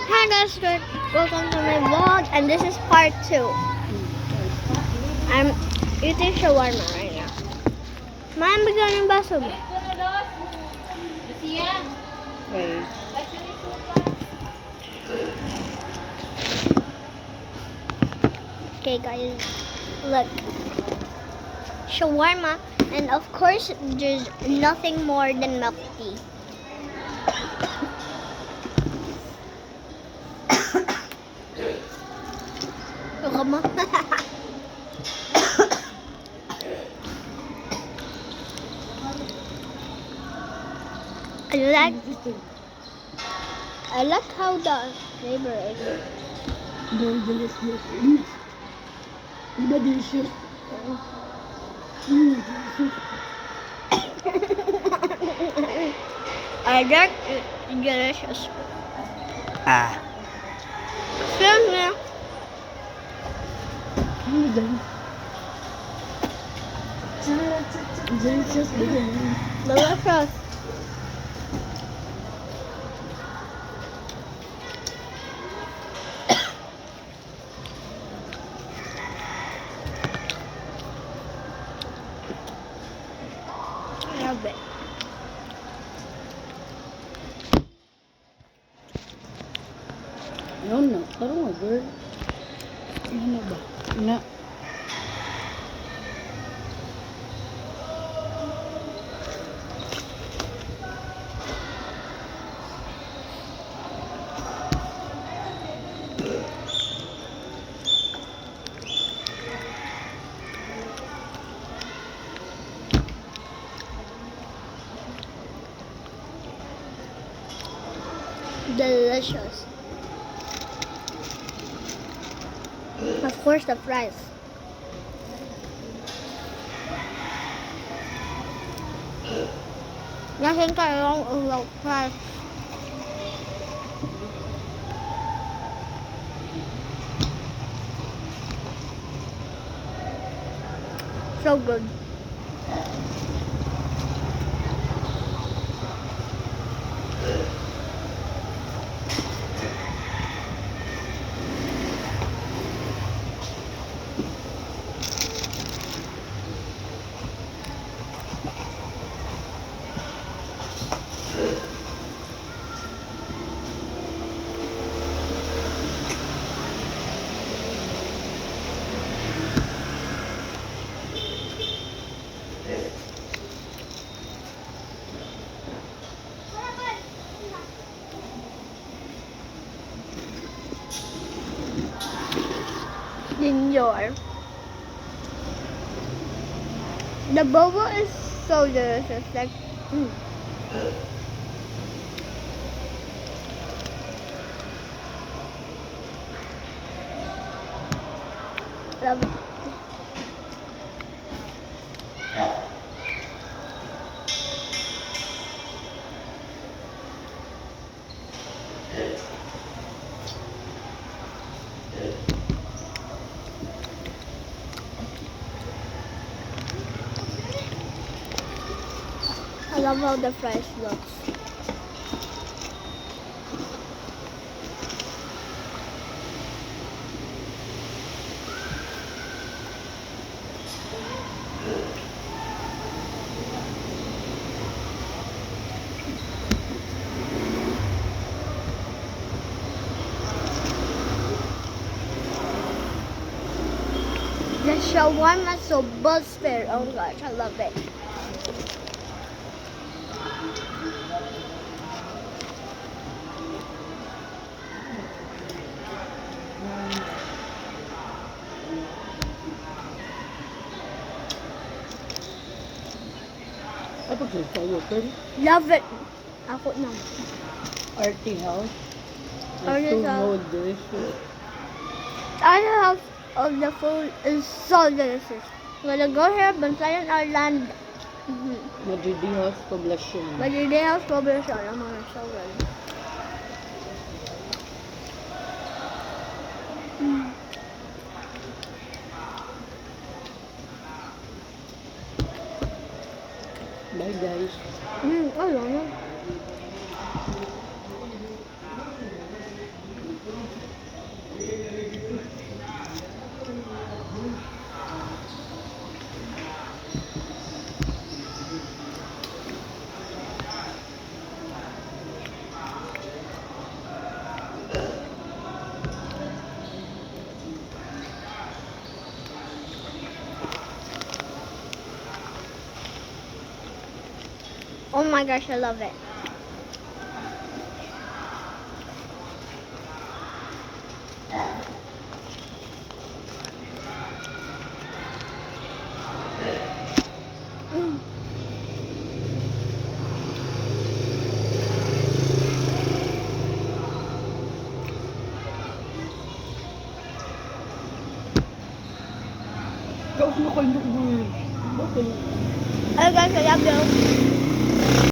Hi guys, welcome to my vlog, and this is part 2. I'm eating shawarma right now. Ma'am, bigyan yung baso mo. Okay. Okay guys, look. Shawarma, and of course, there's nothing more than milk tea. Come on. I like how the flavor is. Very delicious. Diba delicious? I like it delicious. Ah. Excuse me. Delicious. Delicious. I love it. Yun na. Parang nga, girl. Ano na ba? Na. Delicious. Of course, the fries. Nothing can wrong about fries. So good. Enjoy. The boba is so delicious. Like, love it. I love how the fries looks. The shawarma is so buzzfire. Oh gosh, I love it. Apa sih? Sa'yo, girl? Love it. Ako na. Arty house. Arty It's so house. delicious. Our house of the food is so delicious. We're gonna go here, Bansayan Island. Madrid house poblacion. Madrid house poblacion. Oh my God, so good. Bye guys. Ayun. my gosh, I love it. Kaos mo ko yung bukbul. Bakit? Hey guys, I love you.